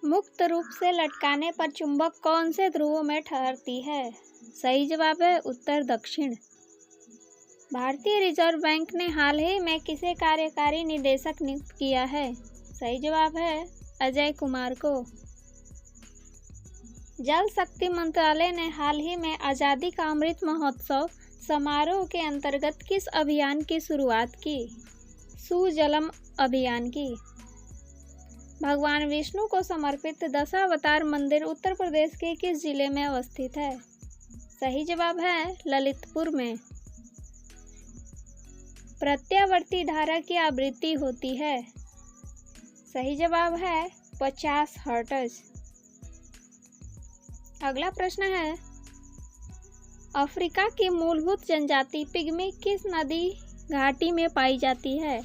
मुक्त रूप से लटकाने पर चुंबक कौन से ध्रुवों में ठहरती है? सही जवाब है उत्तर दक्षिण। भारतीय रिजर्व बैंक ने हाल ही में किसे कार्यकारी निदेशक नियुक्त किया है? सही जवाब है अजय कुमार को। जल शक्ति मंत्रालय ने हाल ही में आज़ादी का अमृत महोत्सव समारोह के अंतर्गत किस अभियान की शुरुआत की? सुजलम अभियान की। भगवान विष्णु को समर्पित दशावतार मंदिर उत्तर प्रदेश के किस जिले में अवस्थित है? सही जवाब है ललितपुर में। प्रत्यावर्ती धारा की आवृत्ति होती है? सही जवाब है 50 हर्ट्ज। अगला प्रश्न है, अफ्रीका की मूलभूत जनजाति पिग्मी किस नदी घाटी में पाई जाती है?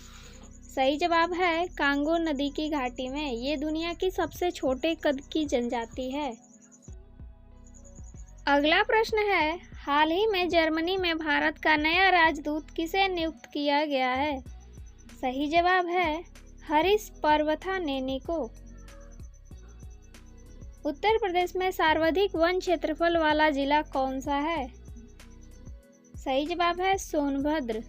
सही जवाब है कांगो नदी की घाटी में। ये दुनिया की सबसे छोटे कद की जनजाति है। अगला प्रश्न है, हाल ही में जर्मनी में भारत का नया राजदूत किसे नियुक्त किया गया है? सही जवाब है हरीश पर्वथानेनी को। उत्तर प्रदेश में सर्वाधिक वन क्षेत्रफल वाला जिला कौन सा है? सही जवाब है सोनभद्र।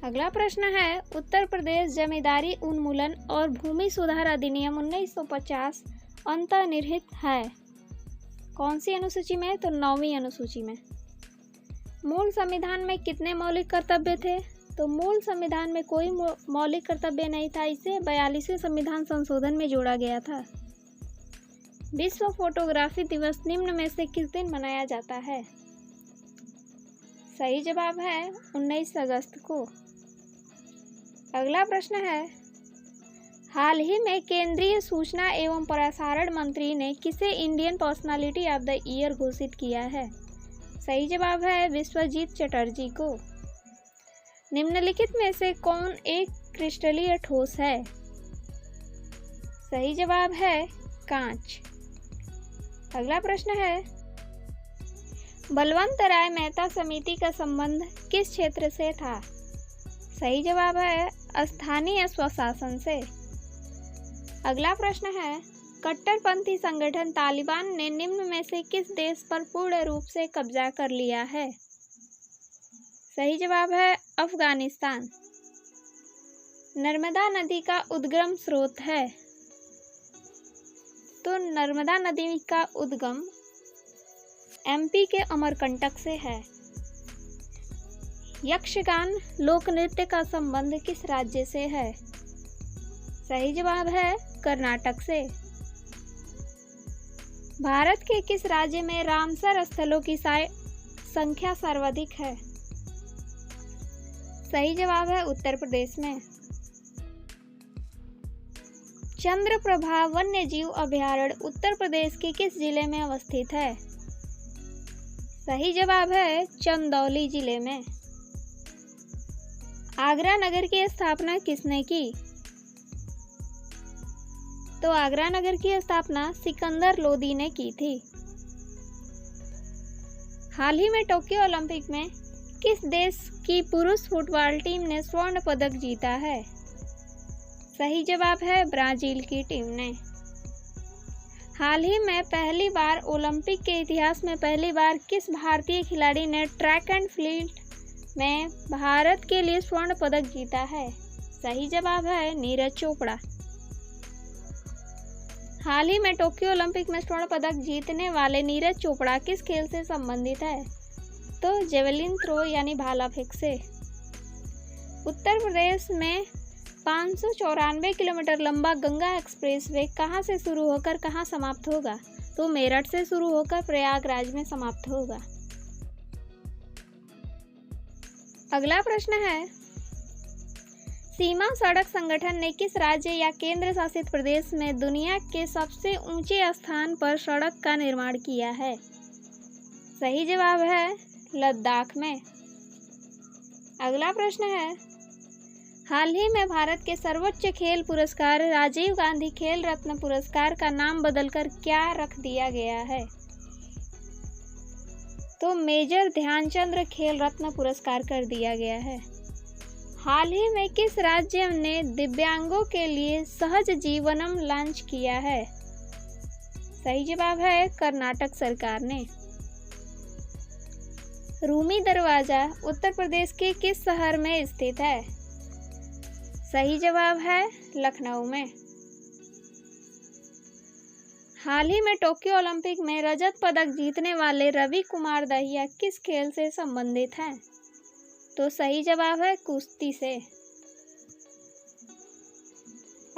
अगला प्रश्न है, उत्तर प्रदेश जमींदारी उन्मूलन और भूमि सुधार अधिनियम 1950 अंतर्निहित है कौन सी अनुसूची में? तो 9वीं अनुसूची में। मूल संविधान में कितने मौलिक कर्तव्य थे? तो मूल संविधान में कोई मौलिक कर्तव्य नहीं था, इसे 42वें संविधान संशोधन में जोड़ा गया था। विश्व फोटोग्राफी दिवस निम्न में से किस दिन मनाया जाता है? सही जवाब है 19 अगस्त को। अगला प्रश्न है, हाल ही में केंद्रीय सूचना एवं प्रसारण मंत्री ने किसे Indian personality of the year घोषित किया है? सही जवाब है विश्वजीत चटर्जी को। निम्नलिखित में से कौन एक क्रिस्टलीय ठोस है? सही जवाब है कांच। अगला प्रश्न है, बलवंत राय मेहता समिति का संबंध किस क्षेत्र से था? सही जवाब है स्थानीय स्वशासन से। अगला प्रश्न है, कट्टरपंथी संगठन तालिबान ने निम्न में से किस देश पर पूर्ण रूप से कब्जा कर लिया है? सही जवाब है अफगानिस्तान। नर्मदा नदी का उद्गम स्रोत है? तो नर्मदा नदी का उद्गम एमपी के अमरकंटक से है। यक्षगान लोक नृत्य का संबंध किस राज्य से है? सही जवाब है कर्नाटक से। भारत के किस राज्य में रामसर स्थलों की संख्या सर्वाधिक है? सही जवाब है उत्तर प्रदेश में। चंद्रप्रभा वन्यजीव अभयारण्य उत्तर प्रदेश के किस जिले में अवस्थित है? सही जवाब है चंदौली जिले में। आगरा नगर की स्थापना किसने की? तो आगरा नगर की स्थापना सिकंदर लोदी ने की थी। हाल ही में टोक्यो ओलंपिक में किस देश की पुरुष फुटबॉल टीम ने स्वर्ण पदक जीता है? सही जवाब है ब्राजील की टीम ने। हाल ही में पहली बार ओलंपिक के इतिहास में पहली बार किस भारतीय खिलाड़ी ने ट्रैक एंड फील्ड में भारत के लिए स्वर्ण पदक जीता है? सही जवाब है नीरज चोपड़ा। हाल ही में टोक्यो ओलंपिक में स्वर्ण पदक जीतने वाले नीरज चोपड़ा किस खेल से संबंधित है? तो जेवलिन थ्रो यानी भाला फेंक से। उत्तर प्रदेश में 594 किलोमीटर लंबा गंगा एक्सप्रेसवे कहाँ से शुरू होकर कहाँ समाप्त होगा? तो मेरठ से शुरू होकर प्रयागराज में समाप्त होगा। अगला प्रश्न है, सीमा सड़क संगठन ने किस राज्य या केंद्र शासित प्रदेश में दुनिया के सबसे ऊंचे स्थान पर सड़क का निर्माण किया है? सही जवाब है लद्दाख में। अगला प्रश्न है, हाल ही में भारत के सर्वोच्च खेल पुरस्कार राजीव गांधी खेल रत्न पुरस्कार का नाम बदलकर क्या रख दिया गया है? तो मेजर ध्यानचंद खेल रत्न पुरस्कार कर दिया गया है। हाल ही में किस राज्य ने दिव्यांगों के लिए सहज जीवनम लॉन्च किया है? सही जवाब है कर्नाटक सरकार ने। रूमी दरवाजा उत्तर प्रदेश के किस शहर में स्थित है? सही जवाब है लखनऊ में। हाल ही में टोक्यो ओलंपिक में रजत पदक जीतने वाले रवि कुमार दहिया किस खेल से संबंधित हैं? तो सही जवाब है कुश्ती से।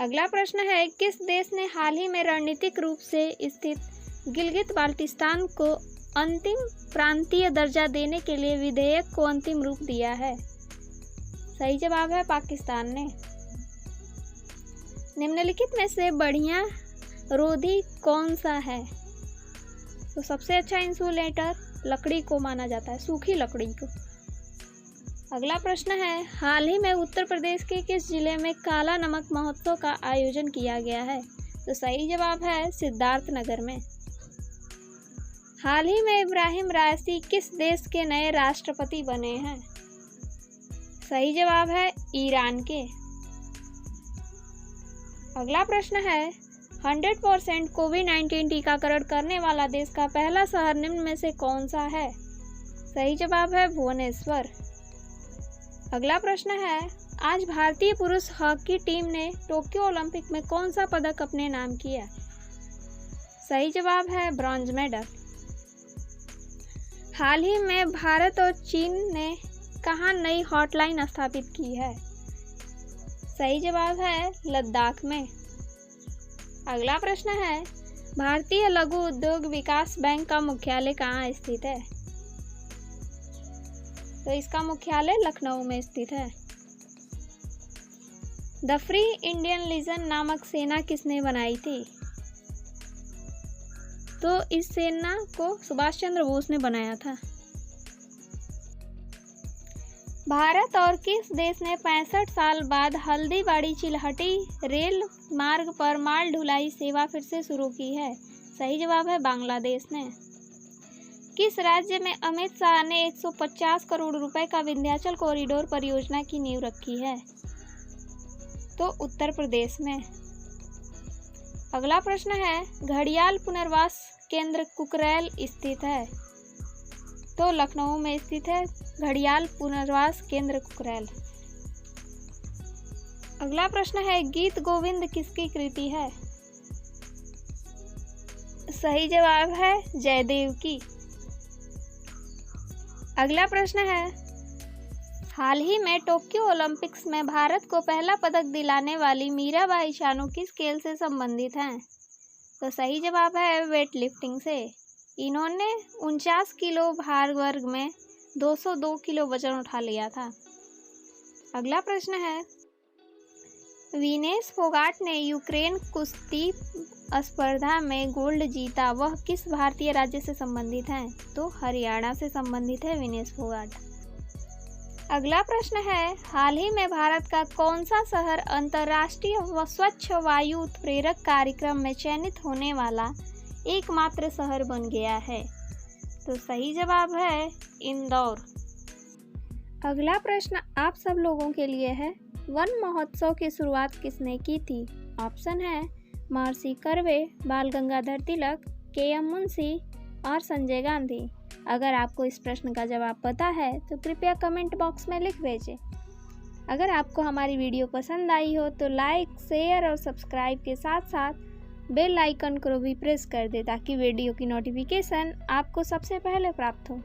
अगला प्रश्न है, किस देश ने हाल ही में रणनीतिक रूप से स्थित गिलगित बाल्टिस्तान को अंतिम प्रांतीय दर्जा देने के लिए विधेयक को अंतिम रूप दिया है? सही जवाब है पाकिस्तान ने। निम्नलिखित में से बढ़िया रोधी कौन सा है? तो सबसे अच्छा इंसुलेटर लकड़ी को माना जाता है, सूखी लकड़ी को। अगला प्रश्न है, हाल ही में उत्तर प्रदेश के किस जिले में काला नमक महोत्सव का आयोजन किया गया है? तो सही जवाब है सिद्धार्थनगर में। हाल ही में इब्राहिम राइसी किस देश के नए राष्ट्रपति बने हैं? सही जवाब है ईरान के। अगला प्रश्न है, 100% कोविड-19 टीकाकरण करने वाला देश का पहला शहर निम्न में से कौन सा है? सही जवाब है भुवनेश्वर। अगला प्रश्न है, आज भारतीय पुरुष हॉकी टीम ने टोक्यो ओलंपिक में कौन सा पदक अपने नाम किया? सही जवाब है ब्रॉन्ज मेडल। हाल ही में भारत और चीन ने कहाँ नई हॉटलाइन स्थापित की है? सही जवाब है लद्दाख में। अगला प्रश्न है, भारतीय लघु उद्योग विकास बैंक का मुख्यालय कहाँ स्थित है? तो इसका मुख्यालय लखनऊ में स्थित है। द फ्री इंडियन लीजन नामक सेना किसने बनाई थी? तो इस सेना को सुभाष चंद्र बोस ने बनाया था। भारत और किस देश ने 65 साल बाद हल्दीबाड़ी चिल्हटी रेल मार्ग पर माल ढुलाई सेवा फिर से शुरू की है? सही जवाब है बांग्लादेश ने। किस राज्य में अमित शाह ने 150 करोड़ रुपए का विंध्याचल कॉरिडोर परियोजना की नींव रखी है? तो उत्तर प्रदेश में। अगला प्रश्न है, घड़ियाल पुनर्वास केंद्र कुकरैल स्थित है? तो लखनऊ में स्थित है घड़ियाल पुनर्वास केंद्र कुकरैल। अगला प्रश्न है, गीत गोविंद किसकी कृति है? सही जवाब है जयदेव की। अगला प्रश्न है, हाल ही में टोक्यो ओलंपिक्स में भारत को पहला पदक दिलाने वाली मीराबाई चानू किस खेल से संबंधित हैं? तो सही जवाब है वेट लिफ्टिंग से। इन्होंने 49 किलो भार वर्ग में 202 किलो वजन उठा लिया था। अगला प्रश्न है, विनेश फोगाट ने यूक्रेन कुश्ती स्पर्धा में गोल्ड जीता, वह किस भारतीय राज्य से संबंधित हैं? तो हरियाणा से संबंधित है विनेश फोगाट। अगला प्रश्न है, हाल ही में भारत का कौन सा शहर अंतर्राष्ट्रीय स्वच्छ वायु उत्प्रेरक कार्यक्रम में चयनित होने वाला एकमात्र शहर बन गया है? तो सही जवाब है इंदौर। अगला प्रश्न आप सब लोगों के लिए है, वन महोत्सव की शुरुआत किसने की थी? ऑप्शन है महर्षि कर्वे, बाल गंगाधर तिलक, के.एम. मुंशी और संजय गांधी। अगर आपको इस प्रश्न का जवाब पता है तो कृपया कमेंट बॉक्स में लिख भेजें। अगर आपको हमारी वीडियो पसंद आई हो तो लाइक, शेयर और सब्सक्राइब के साथ साथ बेल आइकन को भी प्रेस कर दें ताकि वीडियो की नोटिफिकेशन आपको सबसे पहले प्राप्त हो।